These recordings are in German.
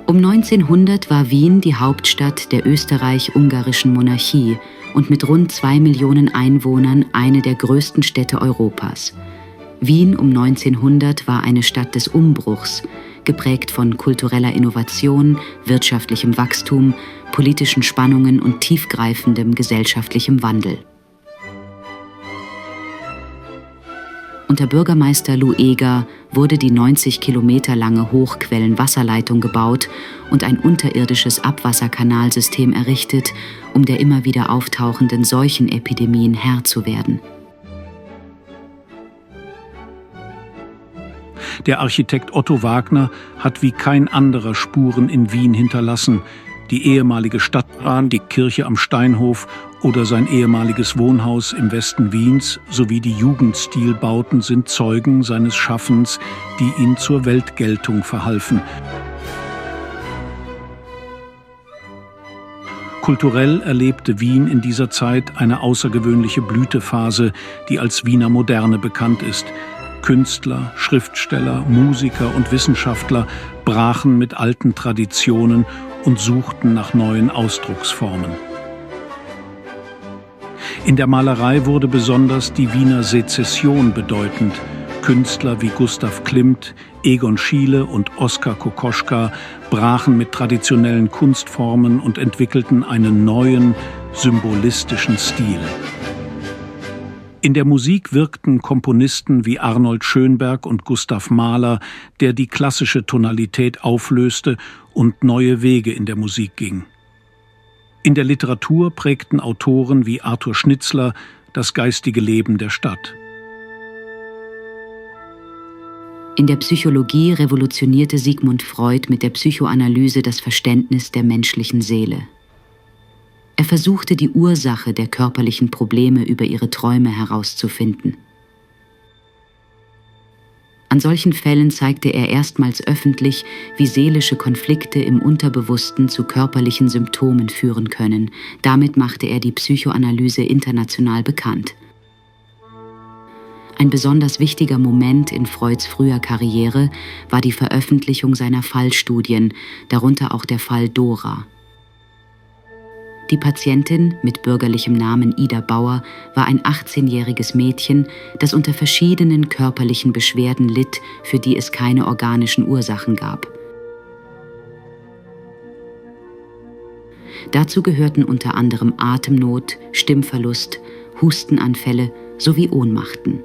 Um 1900 war Wien die Hauptstadt der österreich-ungarischen Monarchie und mit rund 2 Millionen Einwohnern eine der größten Städte Europas. Wien um 1900 war eine Stadt des Umbruchs, geprägt von kultureller Innovation, wirtschaftlichem Wachstum, politischen Spannungen und tiefgreifendem gesellschaftlichem Wandel. Unter Bürgermeister Lou Eger wurde die 90 Kilometer lange Hochquellenwasserleitung gebaut und ein unterirdisches Abwasserkanalsystem errichtet, um der immer wieder auftauchenden Seuchenepidemien Herr zu werden. Der Architekt Otto Wagner hat wie kein anderer Spuren in Wien hinterlassen. Die ehemalige Stadtbahn, die Kirche am Steinhof oder sein ehemaliges Wohnhaus im Westen Wiens sowie die Jugendstilbauten sind Zeugen seines Schaffens, die ihn zur Weltgeltung verhalfen. Kulturell erlebte Wien in dieser Zeit eine außergewöhnliche Blütephase, die als Wiener Moderne bekannt ist. Künstler, Schriftsteller, Musiker und Wissenschaftler brachen mit alten Traditionen und suchten nach neuen Ausdrucksformen. In der Malerei wurde besonders die Wiener Sezession bedeutend. Künstler wie Gustav Klimt, Egon Schiele und Oskar Kokoschka brachen mit traditionellen Kunstformen und entwickelten einen neuen, symbolistischen Stil. In der Musik wirkten Komponisten wie Arnold Schönberg und Gustav Mahler, der die klassische Tonalität auflöste und neue Wege in der Musik ging. In der Literatur prägten Autoren wie Arthur Schnitzler das geistige Leben der Stadt. In der Psychologie revolutionierte Sigmund Freud mit der Psychoanalyse das Verständnis der menschlichen Seele. Er versuchte, die Ursache der körperlichen Probleme über ihre Träume herauszufinden. An solchen Fällen zeigte er erstmals öffentlich, wie seelische Konflikte im Unterbewussten zu körperlichen Symptomen führen können. Damit machte er die Psychoanalyse international bekannt. Ein besonders wichtiger Moment in Freuds früher Karriere war die Veröffentlichung seiner Fallstudien, darunter auch der Fall Dora. Die Patientin mit bürgerlichem Namen Ida Bauer war ein 18-jähriges Mädchen, das unter verschiedenen körperlichen Beschwerden litt, für die es keine organischen Ursachen gab. Dazu gehörten unter anderem Atemnot, Stimmverlust, Hustenanfälle sowie Ohnmachten.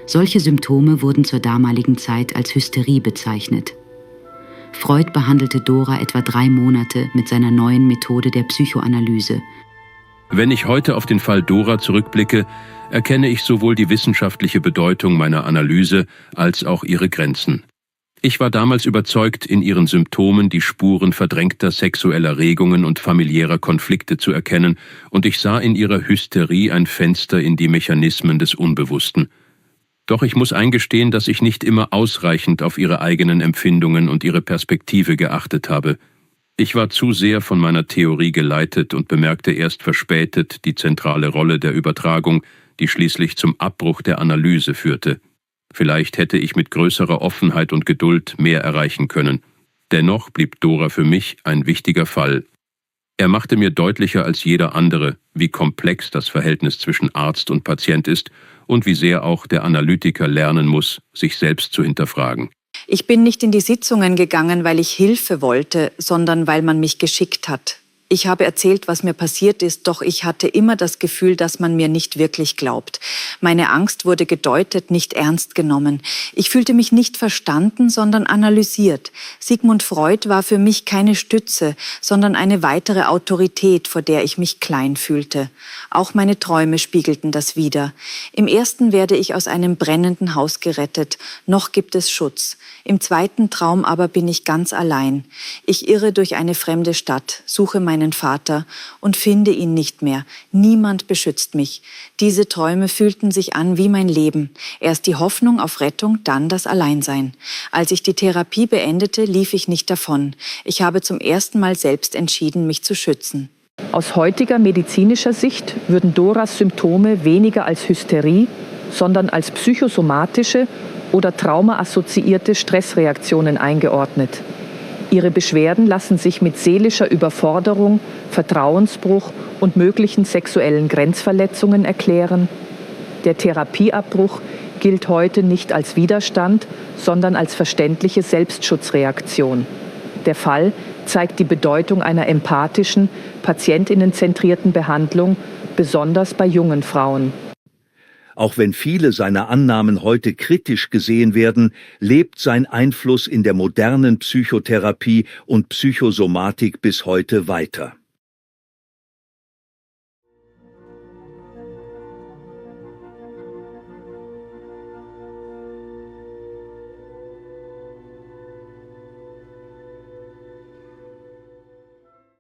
Solche Symptome wurden zur damaligen Zeit als Hysterie bezeichnet. Freud behandelte Dora etwa 3 Monate mit seiner neuen Methode der Psychoanalyse. Wenn ich heute auf den Fall Dora zurückblicke, erkenne ich sowohl die wissenschaftliche Bedeutung meiner Analyse als auch ihre Grenzen. Ich war damals überzeugt, in ihren Symptomen die Spuren verdrängter sexueller Regungen und familiärer Konflikte zu erkennen, und ich sah in ihrer Hysterie ein Fenster in die Mechanismen des Unbewussten. Doch ich muss eingestehen, dass ich nicht immer ausreichend auf ihre eigenen Empfindungen und ihre Perspektive geachtet habe. Ich war zu sehr von meiner Theorie geleitet und bemerkte erst verspätet die zentrale Rolle der Übertragung, die schließlich zum Abbruch der Analyse führte. Vielleicht hätte ich mit größerer Offenheit und Geduld mehr erreichen können. Dennoch blieb Dora für mich ein wichtiger Fall. Er machte mir deutlicher als jeder andere, wie komplex das Verhältnis zwischen Arzt und Patient ist und wie sehr auch der Analytiker lernen muss, sich selbst zu hinterfragen. Ich bin nicht in die Sitzungen gegangen, weil ich Hilfe wollte, sondern weil man mich geschickt hat. Ich habe erzählt, was mir passiert ist, doch ich hatte immer das Gefühl, dass man mir nicht wirklich glaubt. Meine Angst wurde gedeutet, nicht ernst genommen. Ich fühlte mich nicht verstanden, sondern analysiert. Sigmund Freud war für mich keine Stütze, sondern eine weitere Autorität, vor der ich mich klein fühlte. Auch meine Träume spiegelten das wider. Im ersten werde ich aus einem brennenden Haus gerettet. Noch gibt es Schutz. Im zweiten Traum aber bin ich ganz allein. Ich irre durch eine fremde Stadt, suche meinen Vater und finde ihn nicht mehr. Niemand beschützt mich. Diese Träume fühlten sich an wie mein Leben. Erst die Hoffnung auf Rettung, dann das Alleinsein. Als ich die Therapie beendete, lief ich nicht davon. Ich habe zum ersten Mal selbst entschieden, mich zu schützen. Aus heutiger medizinischer Sicht würden Doras Symptome weniger als Hysterie, sondern als psychosomatische oder traumaassoziierte Stressreaktionen eingeordnet. Ihre Beschwerden lassen sich mit seelischer Überforderung, Vertrauensbruch und möglichen sexuellen Grenzverletzungen erklären. Der Therapieabbruch gilt heute nicht als Widerstand, sondern als verständliche Selbstschutzreaktion. Der Fall zeigt die Bedeutung einer empathischen, patientinnenzentrierten Behandlung, besonders bei jungen Frauen. Auch wenn viele seiner Annahmen heute kritisch gesehen werden, lebt sein Einfluss in der modernen Psychotherapie und Psychosomatik bis heute weiter.